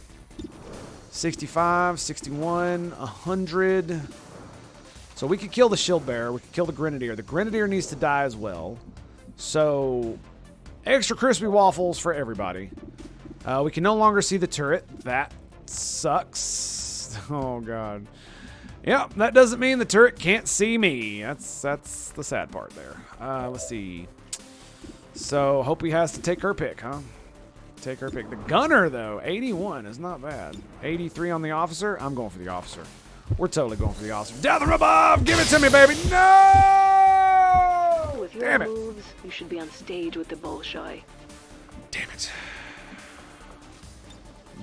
65, 61, 100. So we could kill the shield bearer. We could kill the grenadier. The grenadier needs to die as well. So extra crispy waffles for everybody. We can no longer see the turret. That sucks. Oh, God. Yep, that doesn't mean the turret can't see me. That's the sad part there. Let's see. So hope he has to take her pick, huh? Take her pick. The gunner, though, 81 is not bad. 83 on the officer. I'm going for the officer. We're totally going for the officer. Down the above! Give it to me, baby! No! With your Damn it. moves, you should be on stage with the Bolshoi. Damn it.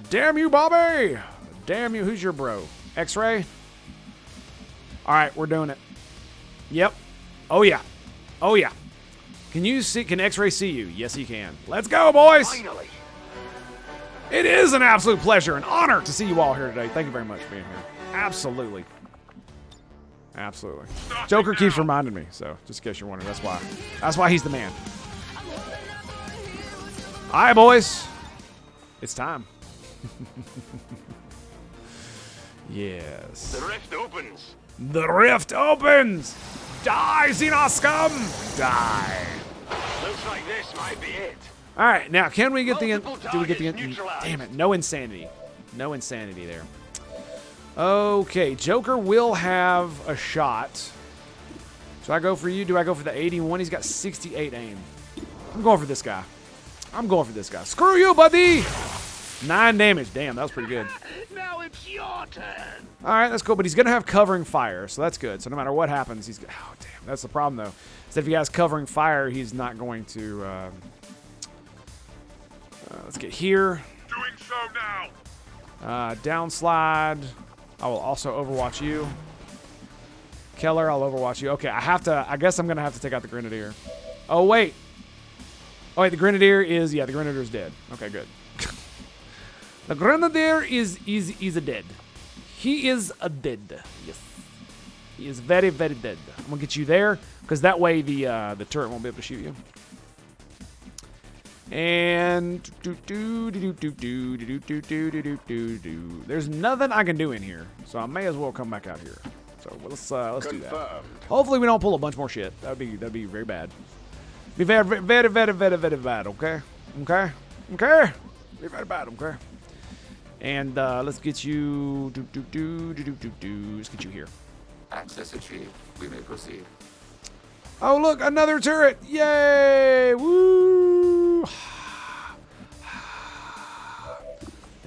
Damn you, Bobby! Damn you. Who's your bro? X-Ray? All right, we're doing it. Yep. Oh, yeah. Oh, yeah. Can X-Ray see you? Yes, he can. Let's go, boys! Finally. It is an absolute pleasure and honor to see you all here today. Thank you very much for being here. Absolutely. Absolutely. Joker keeps reminding me, so just in case you're wondering, that's why. That's why he's the man. All right, boys. It's time. Yes. The rift opens. The rift opens! Die, Xenos scum! Die. Looks like this might be it. All right, now can we get Multiple do we get the targets neutralized. Damn it, no insanity. No insanity there. Okay, Joker will have a shot. So I go for you? Do I go for the 81? He's got 68 aim. I'm going for this guy. I'm going for this guy. Screw you, buddy! 9 damage. Damn, that was pretty good. Now it's your turn. All right, that's cool, but he's going to have covering fire, so that's good. So no matter what happens, he's... Oh, damn, that's the problem, though. Is if he has covering fire, he's not going to... let's get here. Doing so now. Downslide. I will also overwatch you. Keller, I'll overwatch you. Okay, I guess I'm going to have to take out the Grenadier. Oh, wait. Oh, wait, the Grenadier is... Yeah, the Grenadier's dead. Okay, good. The Grenadier is a dead. He is a dead. Yes. He is very, very dead. I'm going to get you there, because that way the turret won't be able to shoot you. And there's nothing I can do in here, so I may as well come back out here. So let's do that. Hopefully we don't pull a bunch more shit. That'd be very bad. Be very, very, very, very, very bad. Okay, okay, okay. Be very bad. Okay. And let's get you. Let's get you here. Access achieved. We may proceed. Oh, look, another turret! Yay! Woo!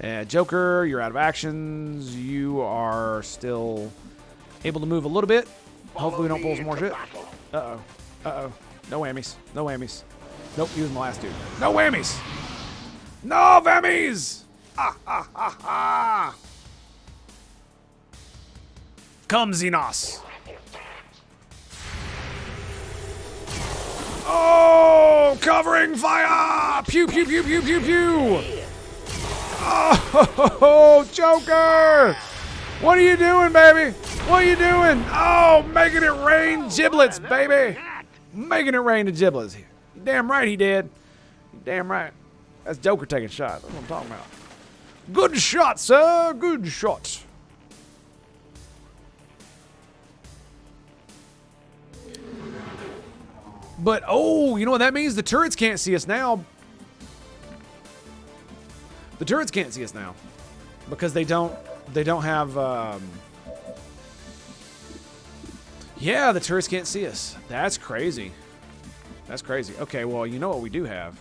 Yeah, Joker, you're out of actions. You are still able to move a little bit. Hopefully we don't pull some more shit. Uh-oh. Uh-oh. No whammies. No whammies. Nope, he was my last dude. No whammies! No whammies! Ah, ah, ah, ah! Come, Xenos! Oh, covering fire! Pew, pew, pew, pew, pew, pew! Oh, Joker! What are you doing, baby? What are you doing? Oh, making it rain giblets, baby! Making it rain the giblets. Damn right he did. Damn right. That's Joker taking shots. That's what I'm talking about. Good shot, sir. Good shot. But, oh, you know what that means? The turrets can't see us now. The turrets can't see us now. Because they don't have, yeah, the turrets can't see us. That's crazy. That's crazy. Okay, well, you know what we do have?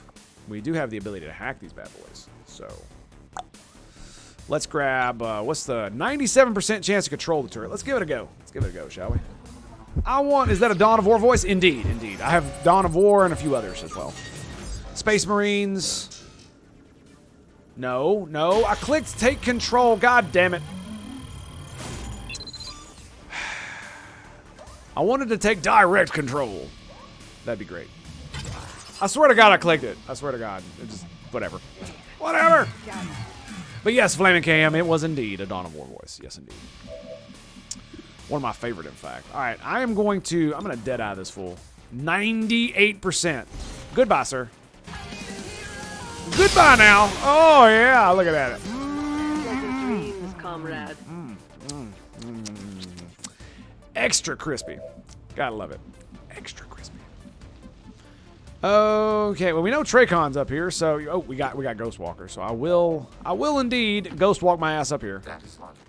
We do have the ability to hack these bad boys. So, let's grab, what's the 97% chance to control the turret? Let's give it a go. Let's give it a go, shall we? Is that a Dawn of War voice? Indeed, indeed. I have Dawn of War and a few others as well. Space Marines. No, no. I clicked take control. God damn it. I wanted to take direct control. That'd be great. I swear to God I clicked it. I swear to God. It just, whatever. Whatever. But yes, Flaming KM, it was indeed a Dawn of War voice. Yes, indeed. One of my favorite, in fact. All right, I'm going to dead-eye this fool. 98%. Goodbye, sir. Goodbye now. Oh, yeah, look at that. comrade. Extra crispy. Gotta love it. Extra crispy. Okay, well we know Tracon's up here, so we got Ghost Walker, so I will indeed Ghost Walk my ass up here. That is logical.